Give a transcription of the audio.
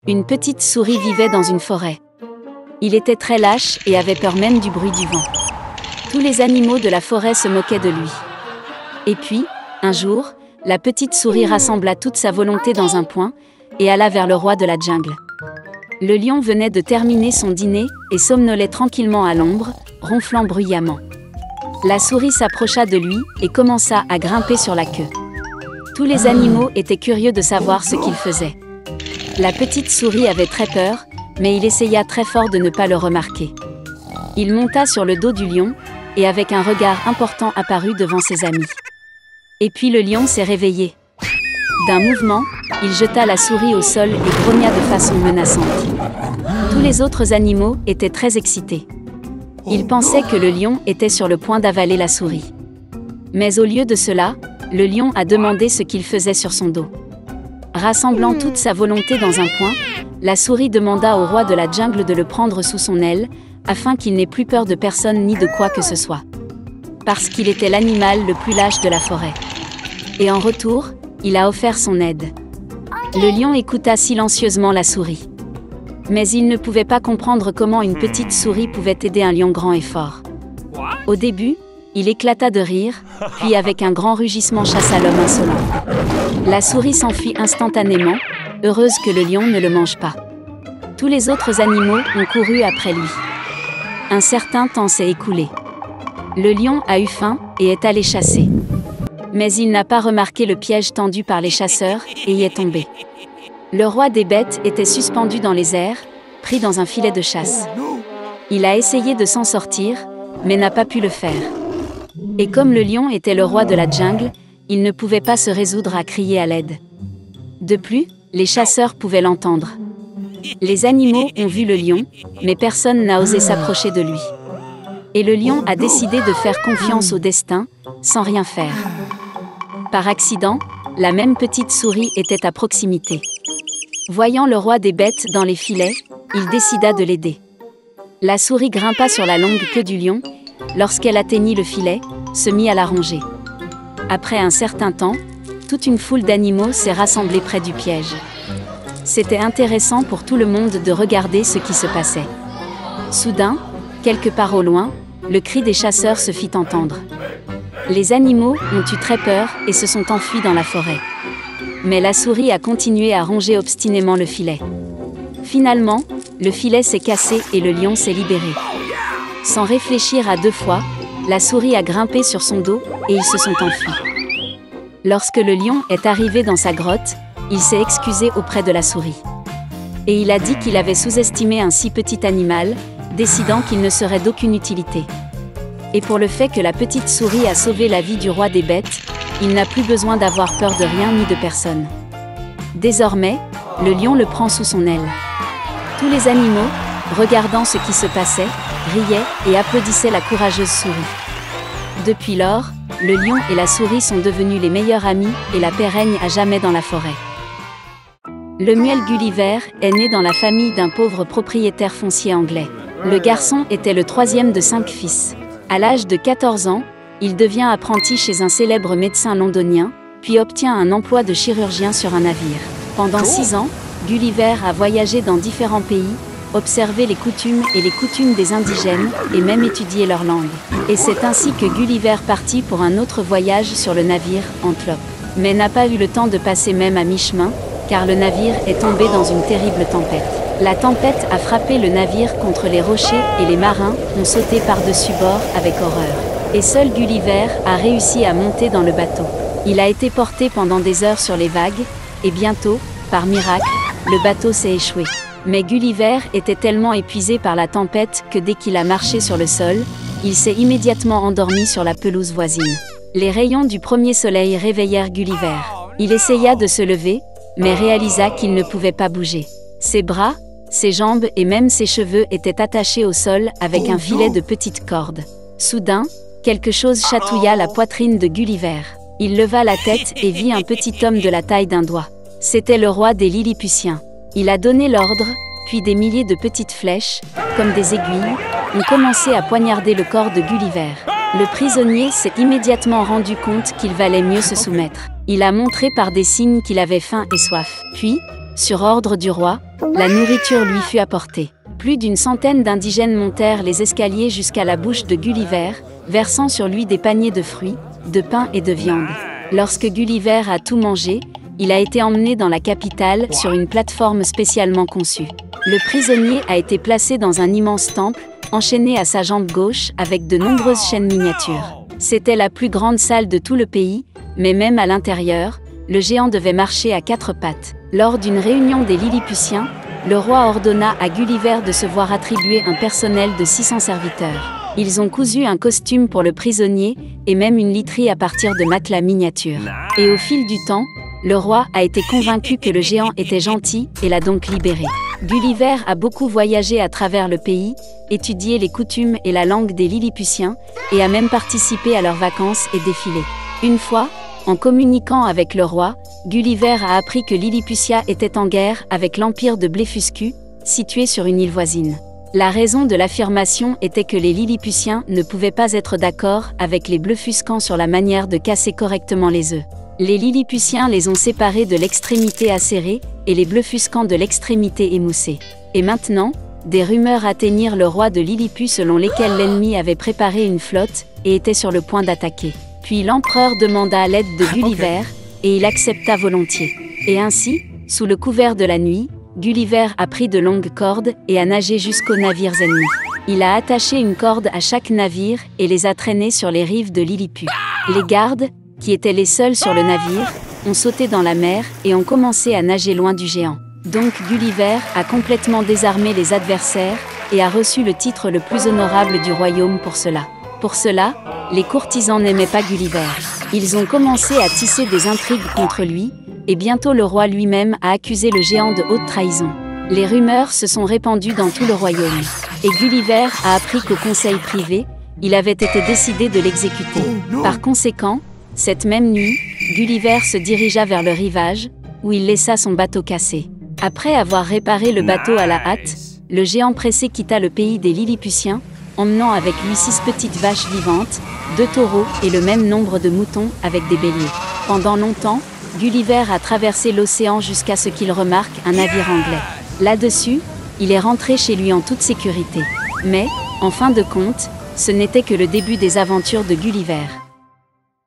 Une petite souris vivait dans une forêt. Il était très lâche et avait peur même du bruit du vent. Tous les animaux de la forêt se moquaient de lui. Et puis, un jour, la petite souris rassembla toute sa volonté dans un point et alla vers le roi de la jungle. Le lion venait de terminer son dîner et somnolait tranquillement à l'ombre, ronflant bruyamment. La souris s'approcha de lui et commença à grimper sur la queue. Tous les animaux étaient curieux de savoir ce qu'il faisait. La petite souris avait très peur, mais il essaya très fort de ne pas le remarquer. Il monta sur le dos du lion, et avec un regard important apparut devant ses amis. Et puis le lion s'est réveillé. D'un mouvement, il jeta la souris au sol et grogna de façon menaçante. Tous les autres animaux étaient très excités. Ils pensaient que le lion était sur le point d'avaler la souris. Mais au lieu de cela, le lion a demandé ce qu'il faisait sur son dos. Rassemblant toute sa volonté dans un point, la souris demanda au roi de la jungle de le prendre sous son aile, afin qu'il n'ait plus peur de personne ni de quoi que ce soit. Parce qu'il était l'animal le plus lâche de la forêt. Et en retour, il a offert son aide. Le lion écouta silencieusement la souris. Mais il ne pouvait pas comprendre comment une petite souris pouvait aider un lion grand et fort. Au début, il éclata de rire, puis avec un grand rugissement chassa l'homme insolent. La souris s'enfuit instantanément, heureuse que le lion ne le mange pas. Tous les autres animaux ont couru après lui. Un certain temps s'est écoulé. Le lion a eu faim et est allé chasser. Mais il n'a pas remarqué le piège tendu par les chasseurs et y est tombé. Le roi des bêtes était suspendu dans les airs, pris dans un filet de chasse. Il a essayé de s'en sortir, mais n'a pas pu le faire. Et comme le lion était le roi de la jungle, il ne pouvait pas se résoudre à crier à l'aide. De plus, les chasseurs pouvaient l'entendre. Les animaux ont vu le lion, mais personne n'a osé s'approcher de lui. Et le lion a décidé de faire confiance au destin, sans rien faire. Par accident, la même petite souris était à proximité. Voyant le roi des bêtes dans les filets, il décida de l'aider. La souris grimpa sur la longue queue du lion. Lorsqu'elle atteignit le filet, se mit à la ronger. Après un certain temps, toute une foule d'animaux s'est rassemblée près du piège. C'était intéressant pour tout le monde de regarder ce qui se passait. Soudain, quelque part au loin, le cri des chasseurs se fit entendre. Les animaux ont eu très peur et se sont enfuis dans la forêt. Mais la souris a continué à ronger obstinément le filet. Finalement, le filet s'est cassé et le lion s'est libéré. Sans réfléchir à deux fois, la souris a grimpé sur son dos et ils se sont enfuis. Lorsque le lion est arrivé dans sa grotte, il s'est excusé auprès de la souris. Et il a dit qu'il avait sous-estimé un si petit animal, décidant qu'il ne serait d'aucune utilité. Et pour le fait que la petite souris a sauvé la vie du roi des bêtes, il n'a plus besoin d'avoir peur de rien ni de personne. Désormais, le lion le prend sous son aile. Tous les animaux, regardant ce qui se passait, riaient et applaudissaient la courageuse souris. Depuis lors, le lion et la souris sont devenus les meilleurs amis et la paix règne à jamais dans la forêt. Lemuel Gulliver est né dans la famille d'un pauvre propriétaire foncier anglais. Le garçon était le troisième de 5 fils. À l'âge de 14 ans, il devient apprenti chez un célèbre médecin londonien, puis obtient un emploi de chirurgien sur un navire. Pendant 6 ans, Gulliver a voyagé dans différents pays, observé les coutumes des indigènes, et même étudié leur langue. Et c'est ainsi que Gulliver partit pour un autre voyage sur le navire Antlope. Mais n'a pas eu le temps de passer même à mi-chemin, car le navire est tombé dans une terrible tempête. La tempête a frappé le navire contre les rochers et les marins ont sauté par-dessus bord avec horreur. Et seul Gulliver a réussi à monter dans le bateau. Il a été porté pendant des heures sur les vagues, et bientôt, par miracle, le bateau s'est échoué. Mais Gulliver était tellement épuisé par la tempête que dès qu'il a marché sur le sol, il s'est immédiatement endormi sur la pelouse voisine. Les rayons du premier soleil réveillèrent Gulliver. Il essaya de se lever, mais réalisa qu'il ne pouvait pas bouger. Ses bras, ses jambes et même ses cheveux étaient attachés au sol avec un filet de petites cordes. Soudain, quelque chose chatouilla la poitrine de Gulliver. Il leva la tête et vit un petit homme de la taille d'un doigt. C'était le roi des Lilliputiens. Il a donné l'ordre, puis des milliers de petites flèches, comme des aiguilles, ont commencé à poignarder le corps de Gulliver. Le prisonnier s'est immédiatement rendu compte qu'il valait mieux se soumettre. Il a montré par des signes qu'il avait faim et soif. Puis, Sur ordre du roi, la nourriture lui fut apportée. Plus d'une centaine d'indigènes montèrent les escaliers jusqu'à la bouche de Gulliver, versant sur lui des paniers de fruits, de pain et de viande. Lorsque Gulliver a tout mangé, il a été emmené dans la capitale sur une plateforme spécialement conçue. Le prisonnier a été placé dans un immense temple, enchaîné à sa jambe gauche avec de nombreuses chaînes miniatures. C'était la plus grande salle de tout le pays, mais même à l'intérieur, le géant devait marcher à 4 pattes. Lors d'une réunion des Lilliputiens, le roi ordonna à Gulliver de se voir attribuer un personnel de 600 serviteurs. Ils ont cousu un costume pour le prisonnier et même une literie à partir de matelas miniatures. Et au fil du temps, le roi a été convaincu que le géant était gentil et l'a donc libéré. Gulliver a beaucoup voyagé à travers le pays, étudié les coutumes et la langue des Lilliputiens et a même participé à leurs vacances et défilés. Une fois, en communiquant avec le roi, Gulliver a appris que Lilliputia était en guerre avec l'empire de Blefuscu, situé sur une île voisine. La raison de l'affirmation était que les Lilliputiens ne pouvaient pas être d'accord avec les Blefuscans sur la manière de casser correctement les œufs. Les Lilliputiens les ont séparés de l'extrémité acérée et les Blefuscans de l'extrémité émoussée. Et maintenant, des rumeurs atteignirent le roi de Lilliput selon lesquelles l'ennemi avait préparé une flotte et était sur le point d'attaquer. Puis l'empereur demanda l'aide de Gulliver, et il accepta volontiers. Et ainsi, sous le couvert de la nuit, Gulliver a pris de longues cordes et a nagé jusqu'aux navires ennemis. Il a attaché une corde à chaque navire et les a traînés sur les rives de Lilliput. Les gardes, qui étaient les seuls sur le navire, ont sauté dans la mer et ont commencé à nager loin du géant. Donc Gulliver a complètement désarmé les adversaires et a reçu le titre le plus honorable du royaume pour cela. Pour cela, les courtisans n'aimaient pas Gulliver. Ils ont commencé à tisser des intrigues contre lui, et bientôt le roi lui-même a accusé le géant de haute trahison. Les rumeurs se sont répandues dans tout le royaume. Et Gulliver a appris qu'au conseil privé, il avait été décidé de l'exécuter. Par conséquent, cette même nuit, Gulliver se dirigea vers le rivage, où il laissa son bateau cassé. Après avoir réparé le bateau à la hâte, le géant pressé quitta le pays des Lilliputiens, emmenant avec lui 6 petites vaches vivantes, 2 taureaux et le même nombre de moutons avec des béliers. Pendant longtemps, Gulliver a traversé l'océan jusqu'à ce qu'il remarque un navire anglais. Là-dessus, il est rentré chez lui en toute sécurité. Mais, en fin de compte, ce n'était que le début des aventures de Gulliver.